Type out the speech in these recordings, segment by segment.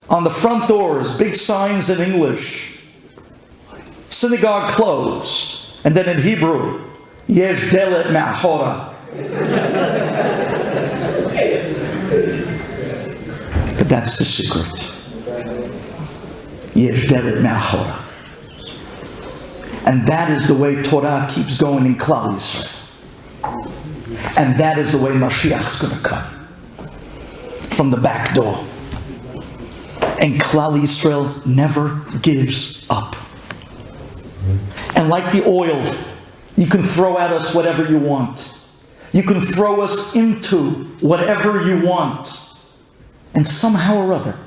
On the front doors, big signs in English. Synagogue closed. And then in Hebrew, Yesh delet ma'achora. But that's the secret. Yesh delet ma'achora. And that is the way Torah keeps going in Klal Yisrael. And that is the way Mashiach's going to come. From the back door. And Klal Yisrael never gives up. And like the oil, you can throw at us whatever you want. You can throw us into whatever you want. And somehow or other,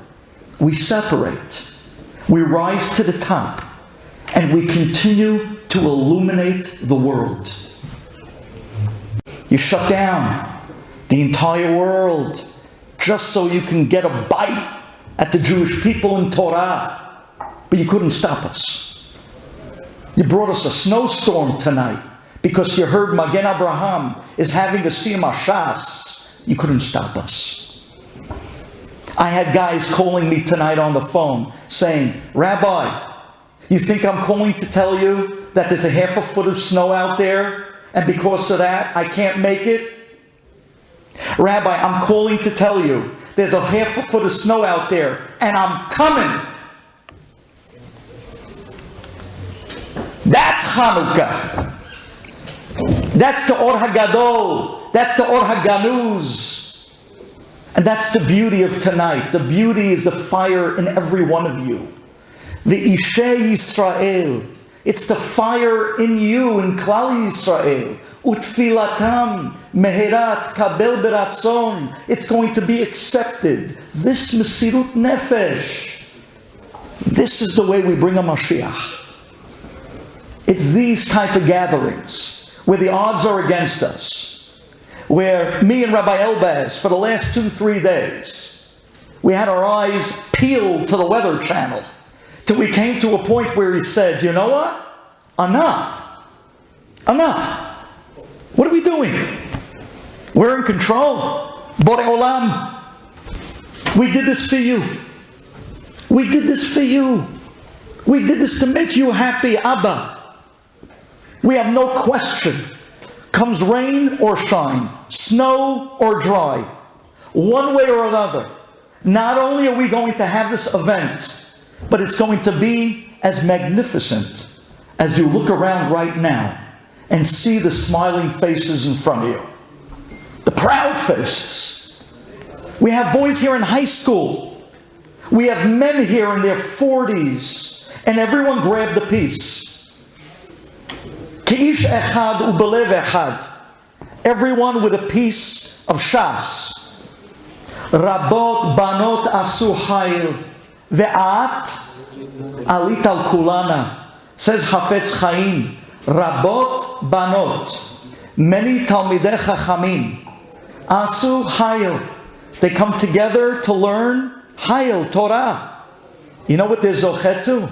we separate. We rise to the top. And we continue to illuminate the world. You shut down the entire world just so you can get a bite at the Jewish people in Torah. But you couldn't stop us. You brought us a snowstorm tonight because you heard Magen Abraham is having a Siyum Hashas. You couldn't stop us. I had guys calling me tonight on the phone saying, Rabbi, you think I'm calling to tell you that there's a half a foot of snow out there and because of that I can't make it? Rabbi, I'm calling to tell you there's a half a foot of snow out there and I'm coming. That's Hanukkah. That's the Or HaGadol. That's the Or HaGanuz. And that's the beauty of tonight. The beauty is the fire in every one of you. The Ishei Yisrael. It's the fire in you, in Klal Yisrael. Utfilatam meherat kabel beratzon. It's going to be accepted. This Mesirut Nefesh. This is the way we bring a Mashiach. It's these type of gatherings where the odds are against us. Where me and Rabbi Elbaz, for the last 2-3 days, we had our eyes peeled to the Weather Channel. Till we came to a point where he said, you know what? Enough. Enough. What are we doing? We're in control. Borei Olam. We did this for you. We did this for you. We did this to make you happy, Abba. We have no question. Comes rain or shine, snow or dry, one way or another. Not only are we going to have this event, but it's going to be as magnificent as you look around right now and see the smiling faces in front of you. The proud faces. We have boys here in high school. We have men here in their 40s. And everyone grabbed the piece. K'ish echad ubelev echad. Everyone with a piece of Shas. Rabot banot asu hayil. Ve'at alit al kulana. Says Hafetz Chaim. Rabot banot. Many Talmidei Chachamim. Asu hayil. They come together to learn hayil, Torah. You know what they're zochet to?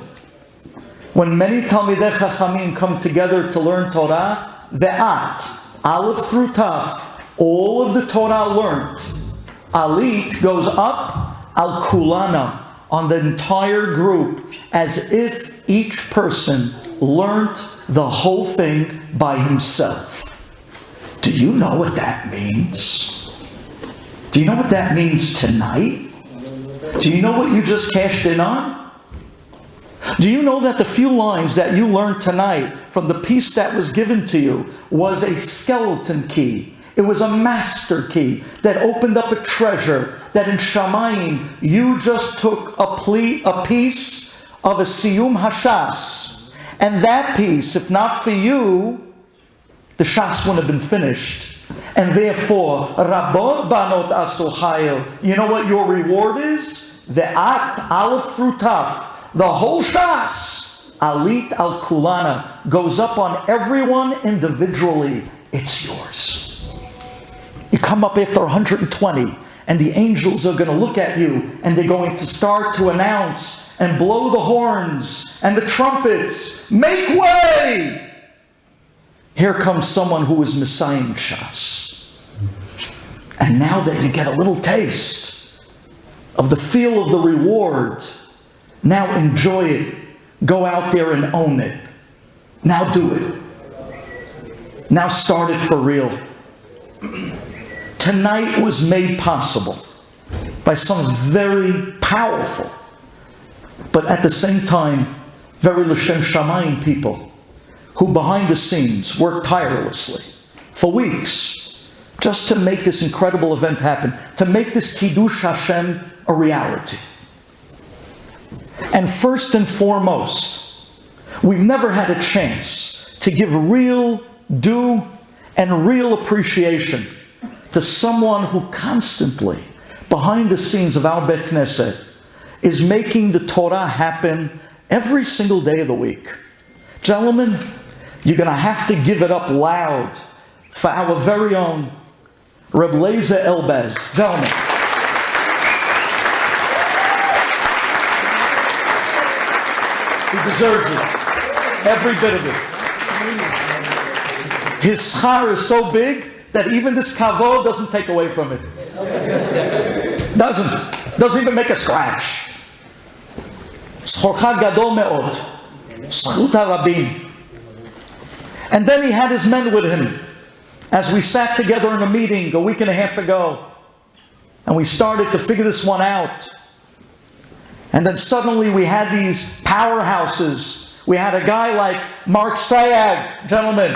When many Talmidei Chachamim come together to learn Torah, ve'at, Aleph through Taf, all of the Torah learned. Alit goes up, al kulana, on the entire group, as if each person learnt the whole thing by himself. Do you know what that means? Do you know what that means tonight? Do you know what you just cashed in on? Do you know that the few lines that you learned tonight from the piece that was given to you was a skeleton key? It was a master key that opened up a treasure that in Shamayim you just took a piece of a Siyum Hashas. And that piece, if not for you, the Shas wouldn't have been finished. And therefore, Rabot Banot Asu Hayil, you know what your reward is? Ve'at Aleph through Taf. The whole Shas, Alit al Kulana, goes up on everyone individually. It's yours. You come up after 120, and the angels are going to look at you, and they're going to start to announce and blow the horns and the trumpets. Make way! Here comes someone who is Messiah Shas. And now that you get a little taste of the feel of the reward. Now enjoy it. Go out there and own it. Now do it. Now start it for real. Tonight was made possible by some very powerful, but at the same time, very L'Shem Shamayim people who behind the scenes worked tirelessly for weeks just to make this incredible event happen, to make this Kiddush Hashem a reality. And first and foremost, we've never had a chance to give real due and real appreciation to someone who constantly, behind the scenes of our Bet Knesset, is making the Torah happen every single day of the week. Gentlemen, you're going to have to give it up loud for our very own Reb Leizer Elbaz. Gentlemen. He deserves it. Every bit of it. His schar is so big that even this kavod doesn't take away from it. Doesn't even make a scratch. Schorcha gadol me'od. Zchut harabim. And then he had his men with him. As we sat together in a meeting a week and a half ago, and we started to figure this one out. And then suddenly we had these powerhouses. We had a guy like Mark Sayag, gentlemen,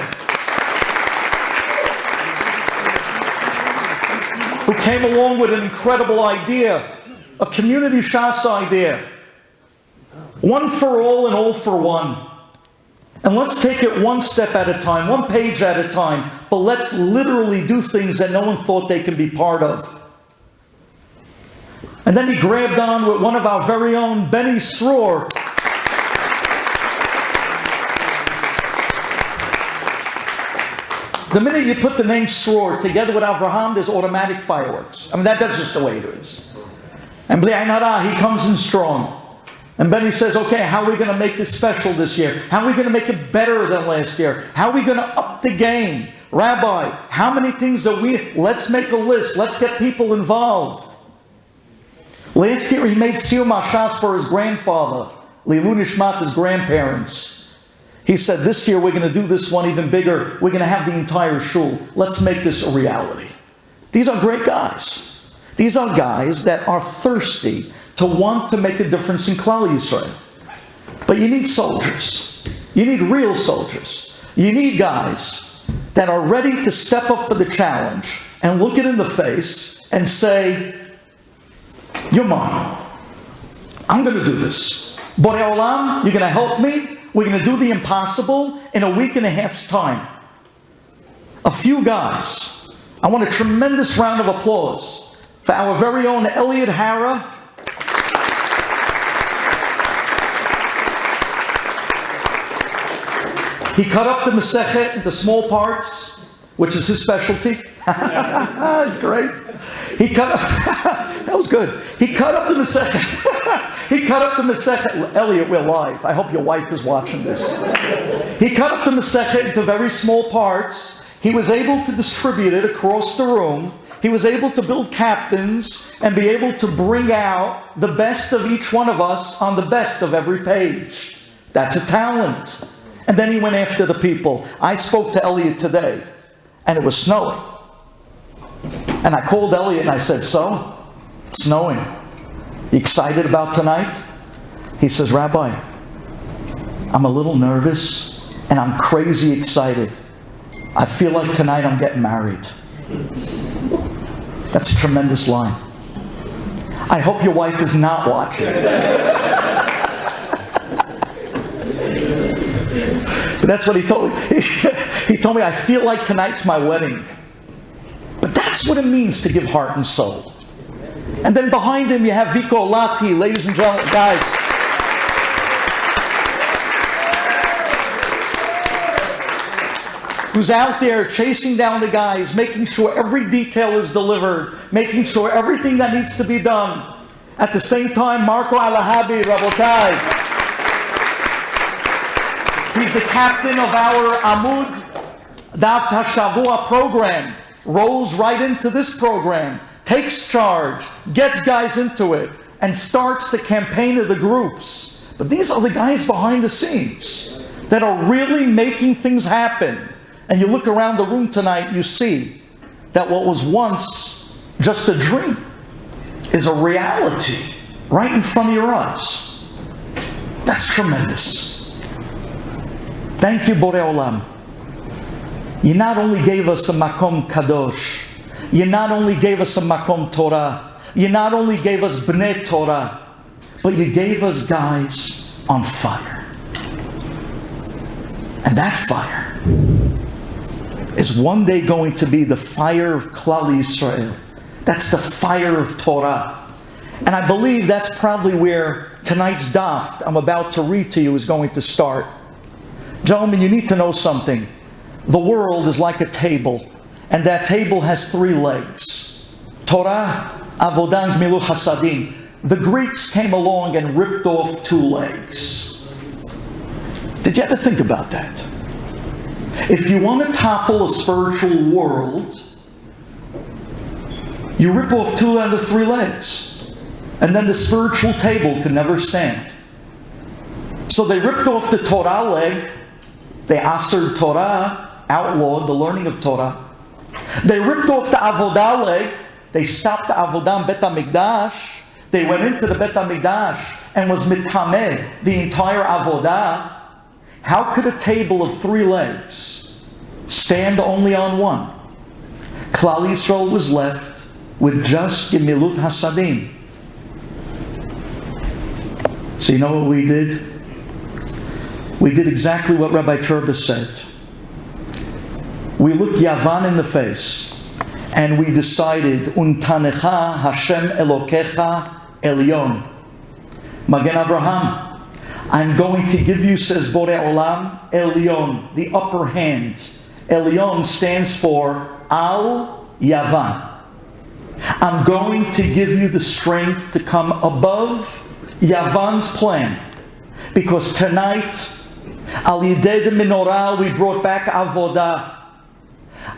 who came along with an incredible idea, a community Shas idea. One for all and all for one. And let's take it one step at a time, one page at a time, but let's literally do things that no one thought they could be part of. And then he grabbed on with one of our very own, Benny Sroor. The minute you put the name Sroor together with Avraham, there's automatic fireworks. I mean, that's just the way it is. And Bli Ayin Hara, he comes in strong. And Benny says, okay, how are we going to make this special this year? How are we going to make it better than last year? How are we going to up the game? Rabbi, how many things are we... Let's make a list. Let's get people involved. Last year he made Siyum Hashas for his grandfather, Lilu Nishmat, his grandparents. He said, this year we're going to do this one even bigger. We're going to have the entire shul. Let's make this a reality. These are great guys. These are guys that are thirsty to want to make a difference in Klal Yisrael. But you need soldiers. You need real soldiers. You need guys that are ready to step up for the challenge and look it in the face and say, you're mine. I'm going to do this. Borei Olam, you're going to help me. We're going to do the impossible in a week and a half's time. A few guys. I want a tremendous round of applause for our very own Elliot Hara. He cut up the Masechet into small parts, which is his specialty. It's great. He cut up, that was good. He cut up the Masechet. He cut up the Masechet. Elliot, we're live. I hope your wife is watching this. He cut up the Masechet into very small parts. He was able to distribute it across the room. He was able to build captains and be able to bring out the best of each one of us on the best of every page. That's a talent. And then he went after the people. I spoke to Elliot today, and it was snowing. And I called Elliot and I said, so, it's snowing. You excited about tonight? He says, Rabbi, I'm a little nervous and I'm crazy excited. I feel like tonight I'm getting married. That's a tremendous line. I hope your wife is not watching. But that's what he told me. He told me, I feel like tonight's my wedding. But that's what it means to give heart and soul. And then behind him you have Viko Lati, ladies and gentlemen, guys. Who's out there chasing down the guys, making sure every detail is delivered, making sure everything that needs to be done. At the same time, Marco Alahabi, Rabotai. He's the captain of our Amud Daf HaShavua program. Rolls right into this program. takes charge, gets guys into it, and starts the campaign of the groups. But these are the guys behind the scenes that are really making things happen. And you look around the room tonight, you see that what was once just a dream is a reality right in front of your eyes. That's tremendous. Thank you, Borei Olam. You not only gave us a Makom Kadosh, you not only gave us a Makom Torah, you not only gave us Bnei Torah, but you gave us guys on fire. And that fire is one day going to be the fire of Klal Yisrael. That's the fire of Torah. And I believe that's probably where tonight's daf I'm about to read to you is going to start. Gentlemen, you need to know something. The world is like a table, and that table has 3 legs. Torah, Avodah, and Gemilut Hasadim. The Greeks came along and ripped off 2 legs. Did you ever think about that? If you want to topple a spiritual world, you rip off 2 out of 3 legs. And then the spiritual table can never stand. So they ripped off the Torah leg. They asered Torah, outlawed the learning of Torah. They ripped off the Avodah leg. They stopped the Avodah in Bet HaMikdash. They went into the Bet HaMikdash and was mitameh the entire Avodah. How could a table of 3 legs stand only on one? Klal Yisrael was left with just Gemilut Hasadim. So you know what we did? We did exactly what Rabbi Turbis said. We looked Yavan in the face and we decided, Untanecha Hashem Elokecha Elyon. Magen Abraham, I'm going to give you, says Borei Olam, Elyon, the upper hand. Elyon stands for Al Yavan. I'm going to give you the strength to come above Yavan's plan. Because tonight, Al Yidei de Menorah, we brought back Avodah.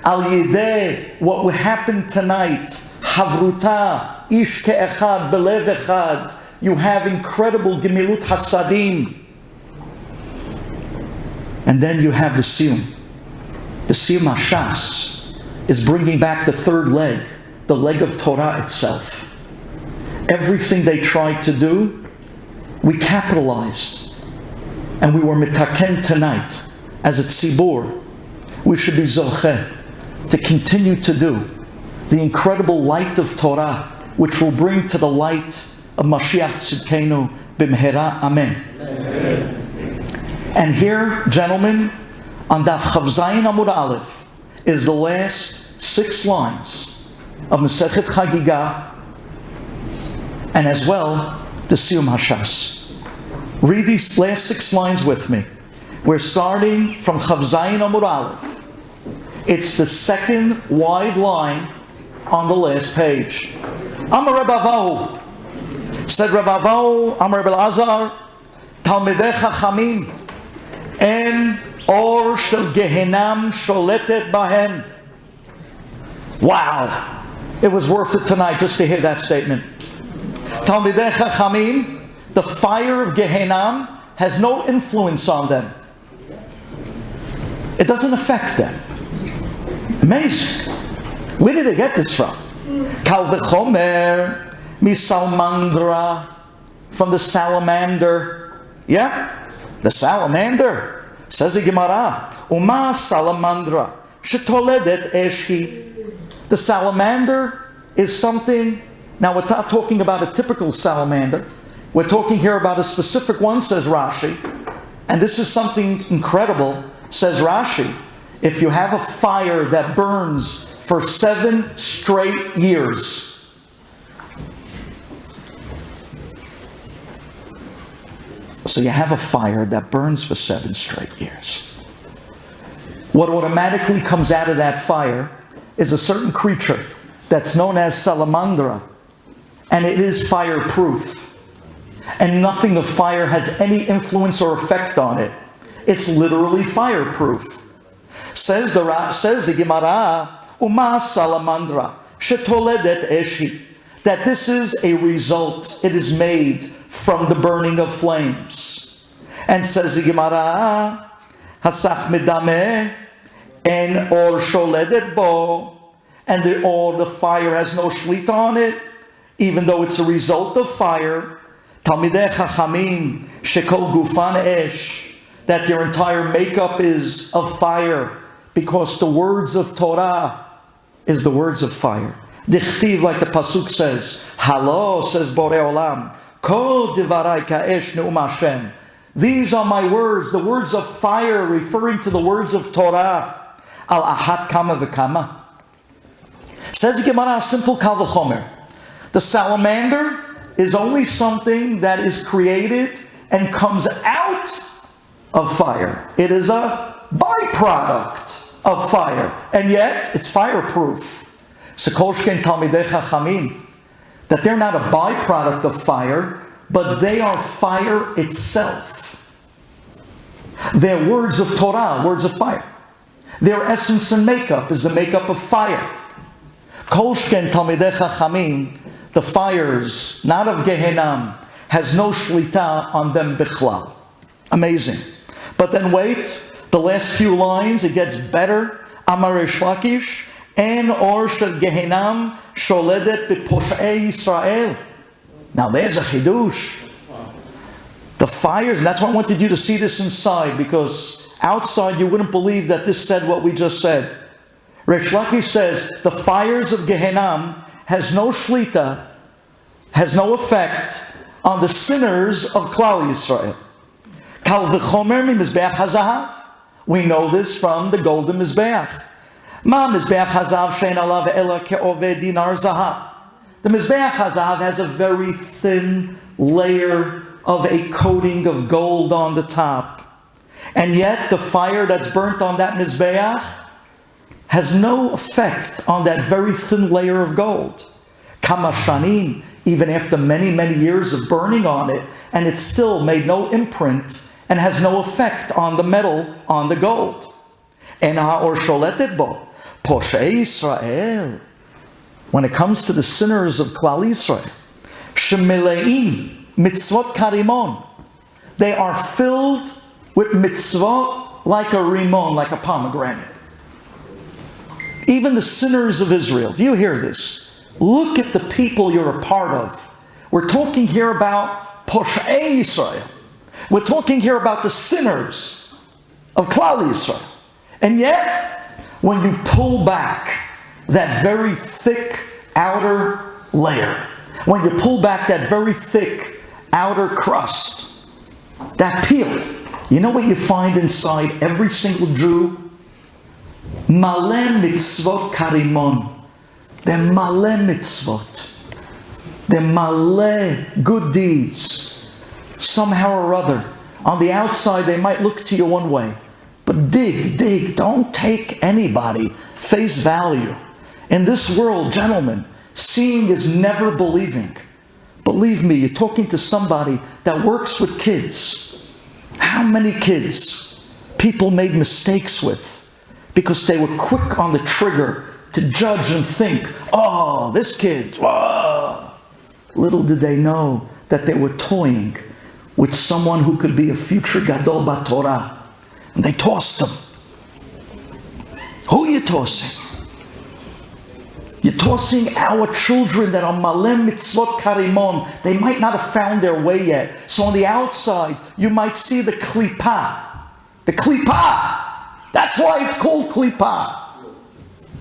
Al Yidei, what will happen tonight, Havruta, Ish Ke'echad, Belev Echad, you have incredible Gemilut Hasadim. And then you have the Siyum. The Siyum Hashas is bringing back the 3rd leg, the leg of Torah itself. Everything they tried to do, we capitalized. And we were mitaken tonight as a tzibur. We should be zocheh to continue to do the incredible light of Torah, which will bring to the light of Mashiach Tzidkenu b'mehera. Amen. Amen. And here, gentlemen, on Daf Chav Zayin Amud Aleph is the last 6 lines of Masechet Chagigah, and as well the Siyum Hashas. Read these last 6 lines with me. We're starting from Chav Zayin Amud Aleph. It's the 2nd wide line on the last page. Amar Reb Avahu, said Reb Avahu, Amar Reb Elazar, Talmidei Chachamim, En or shel Gehenam sholetet bahem. Wow! It was worth it tonight just to hear that statement. Talmidei Chachamim, the fire of Gehenam has no influence on them. It doesn't affect them. Amazing. Where did they get this from? Kal v'chomer misalmandra, from the salamander. Yeah, the salamander. Says the Gemara, Uma salamandra shetoledet eshki. The salamander is something. Now we're not talking about a typical salamander. We're talking here about a specific one, says Rashi. And this is something incredible, says Rashi. If you have a fire that burns for 7 straight years, so you have a fire that burns for 7 straight years. What automatically comes out of that fire is a certain creature that's known as salamandra, and it is fireproof. And nothing of fire has any influence or effect on it. It's literally fireproof. Says the Gemara, Uma salamandra shetoledet eshi, that this is a result, it is made from the burning of flames. And says the Gemara, hasach medameh, en or sholedet bo, and the fire has no shlita on it, even though it's a result of fire. Talmidei chachamim shekol gufan esh, that their entire makeup is of fire, because the words of Torah is the words of fire. Dichtiv, like the pasuk says, Halo, says Borei Olam, Kol divarai ka'esh ne'um Hashem. These are my words, the words of fire, referring to the words of Torah. Al ahat kama v'kama. Says the Gemara, simple kal v'chomer. The salamander is only something that is created and comes out of fire. It is a byproduct of fire, and yet it's fireproof. Sekolshken Talmidei Chachamim, that they're not a byproduct of fire, but they are fire itself. Their words of Torah, words of fire. Their essence and makeup is the makeup of fire. Kolshken Talmidei Chachamim, the fires, not of Gehenam, has no shlita on them bichlal. Amazing. But then wait, the last few lines, it gets better. Amar Reish Lakish, en or shel Gehenam sholedet b'poshei Yisrael. Now there's a chidush. The fires, and that's why I wanted you to see this inside, because outside you wouldn't believe that this said what we just said. Reish Lakish says, the fires of Gehenam has no shlita, has no effect on the sinners of Klal Yisrael. Kal v'chomer mi mizbeach hazahav. We know this from the golden mizbeach. Ma mizbeach hazahav shein alav ela ke'oved dinar zahav. The mizbeach hazahav has a very thin layer of a coating of gold on the top, and yet the fire that's burnt on that mizbeach has no effect on that very thin layer of gold. Kama shanim, even after many, many years of burning on it, and it still made no imprint and has no effect on the metal, on the gold. En ha'or sholetet bo, poshei Yisrael. When it comes to the sinners of Klal Yisrael, shemileim mitzvot karimon, they are filled with mitzvot like a rimon, like a pomegranate. Even the sinners of Israel, do you hear this? Look at the people you're a part of. We're talking here about Poshei Yisrael. We're talking here about the sinners of Klal Yisrael. And yet, when you pull back that very thick outer layer, when you pull back that very thick outer crust, that peel, you know what you find inside every single Jew? Maleh mitzvot karimon. They're maleh mitzvot. They're maleh good deeds. Somehow or other, on the outside they might look to you one way, but dig, don't take anybody face value. In this world, gentlemen, seeing is never believing. Believe me, you're talking to somebody that works with kids. How many kids people made mistakes with because they were quick on the trigger to judge and think, oh, this kid, oh. Little did they know that they were toying with someone who could be a future Gadol BaTorah. And they tossed him. Who are you tossing? You're tossing our children that are maleh mitzvot karimon. They might not have found their way yet. So on the outside, you might see the klippah. The klippah. That's why it's called klippah.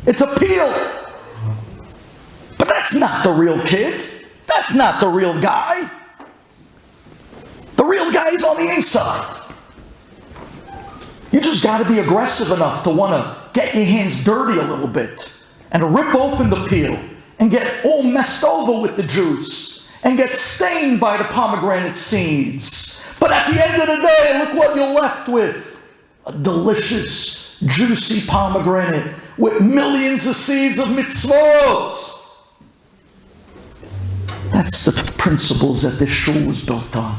It's a peel. But that's not the real kid. That's not the real guy. The real guy is on the inside. You just got to be aggressive enough to want to get your hands dirty a little bit and rip open the peel and get all messed over with the juice and get stained by the pomegranate seeds. But at the end of the day, look what you're left with. A delicious, juicy pomegranate with millions of seeds of mitzvot. That's the principles that this shul was built on.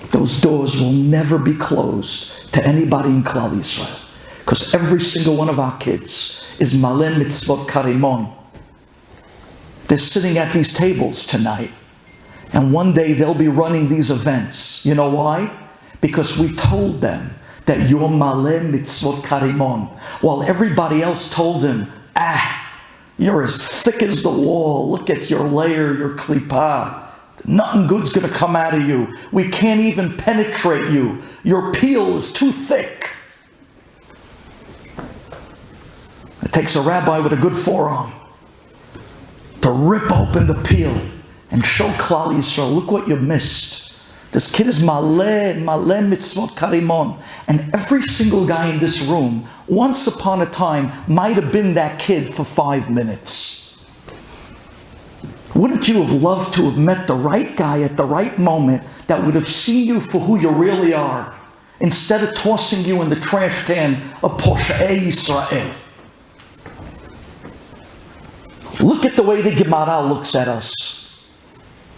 Those doors will never be closed to anybody in Klal Yisrael. Because every single one of our kids is maleh mitzvot karimon. They're sitting at these tables tonight. And one day they'll be running these events. You know why? Because we told them that you're maleh mitzvot karimon. While everybody else told him, you're as thick as the wall. Look at your layer, your klippah. Nothing good's going to come out of you. We can't even penetrate you. Your peel is too thick. It takes a rabbi with a good forearm to rip open the peel and show Klal Yisrael, look what you missed. This kid is maleh mitzvot karimon. And every single guy in this room, once upon a time, might have been that kid for 5 minutes. Wouldn't you have loved to have met the right guy at the right moment that would have seen you for who you really are, instead of tossing you in the trash can of Posh'ei Yisrael? Look at the way the Gemara looks at us.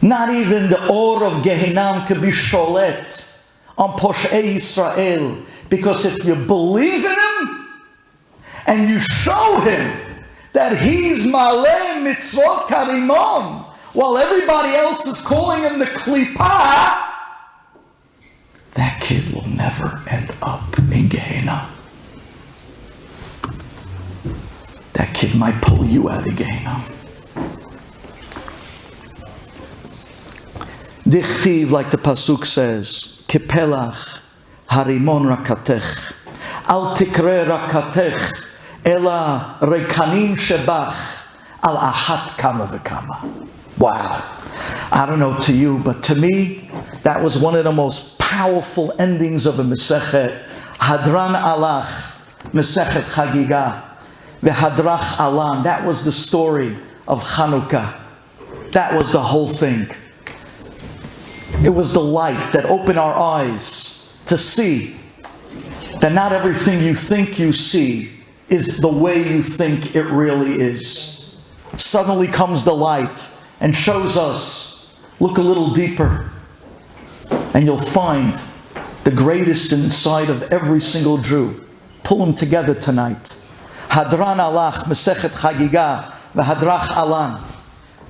Not even the Or of Gehinam could be sholet on Posh'ei Yisrael. Because if you believe in him, and you show him that he's maleh mitzvot karimon, while everybody else is calling him the klippah, that kid will never end up in Gehenna. That kid might pull you out of Gehenna. Dichtiv, like the pasuk says, Kepelach harimon rakatech, al tikre rakatech, ela rekanim shebach, al ahat kama v'kama. Wow. I don't know to you, but to me, that was one of the most powerful endings of a Masechet. Hadran alach, Masechet Chagiga, v'hadrach alan. That was the story of Hanukkah. That was the whole thing. It was the light that opened our eyes to see that not everything you think you see is the way you think it really is. Suddenly comes the light and shows us, look a little deeper, and you'll find the greatest inside of every single Jew. Pull them together tonight. Hadran alach, Masechet Chagiga, v'hadrach alan.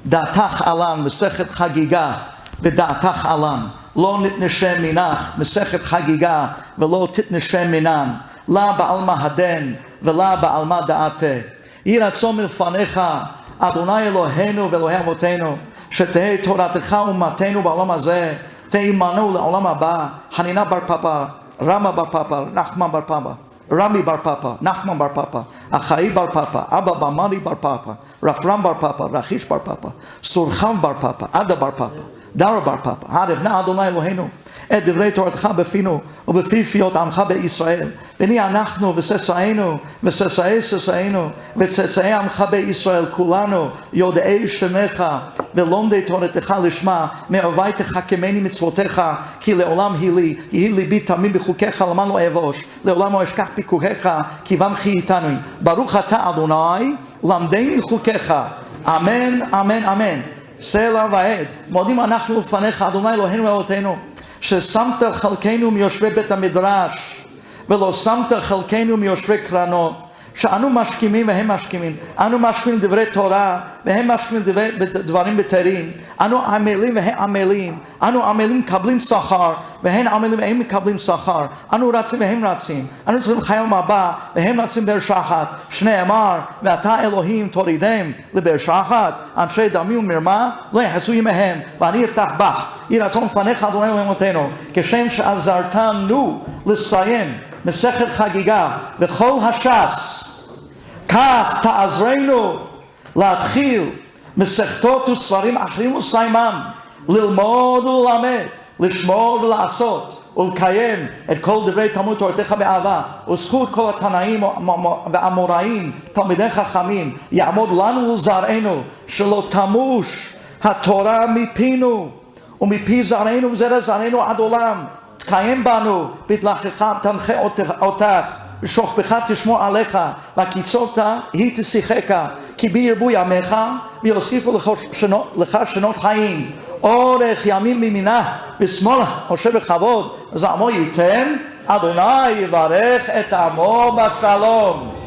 Da'atach alan, Masechet Chagiga, v'da'atach alan. Lo nitneshem minach, Masechet Chagiga, v'lo titneshem minan. La ba'alma haden, v'la ba'alma da'ate. Yiratzom milfanecha, Adonai Eloheinu v'Elohei Avotenu, shetehei Toratecha umatenu ba'olam hazeh, te'imanu le'olam haba, Hanina bar Papa, Rama bar Papa, Nachman bar Papa, Rami bar Papa, Nachman bar Papa, Achai bar Papa, Abba Bamari bar Papa, Rafram bar Papa, Rachish bar Papa, Surcham bar Papa, Ada bar Papa, Dara bar Papa, Harevna Adonai Eloheinu, את דברי תורתך בפינו ובפי פיות עמך בישראל וני אנחנו וססאינו וססאי ססאינו וצאצאי עמך בישראל כולנו יודעי שמך ולומדי תורתך לשמה מאוהבי תחכמני מצוותיך כי לעולם יהי ליבי תמים בחוקיך למען לא אבוש לעולם לא אשכח פיקוחיך כי בם חייתני ברוך אתה אדוני למדני חוקיך אמן אמן אמן סלע ועד מודים אנחנו לפניך אדוני אלוהינו ואלוהינו ששמת חלקנו מיושבי בית המדרש ולא שמת חלקנו מיושבי קרנות שאנו משכימים והם משכימים אנו משכימים דברי תורה והם משכימים דברים בטרים אנו עמלים והם עמלים אנו עמלים מקבלים שכר והם עמלים והם מקבלים שכר אנו רצים והם רצים אנו צריכים חייל מבא והם רצים באר שחת שנאמר ואתה אלוהים תורידם לבאר שחת אנשי דמי ומרמה לא יחסו עמהם ואני אפתח בך יהי רצון לפניך אדוני אלוהינו כשם שעזרתנו לסיים מסכת חגיגה וכל הש"ס כך תעזרנו להתחיל מסכתות וספרים אחרים וסיימם ללמוד וללמד לשמור ולעשות ולקיים את כל דברי תלמוד תורתך באהבה וזכות כל התנאים והאמוראים תלמידי חכמים יעמוד לנו ולזרענו שלא תמוש התורה מפינו ומפי זרענו וזרע זרענו עד עולם תקיים בנו בתלכך תנחה אותך ושוכבך תשמור עליך והקיצות היא תשיחך כי בי ירבו ימיך ויוסיפו לך שנות חיים אורך ימים מימינה ושמאלה עושר בכבוד אז עמו ייתן אדוני יברך את עמו בשלום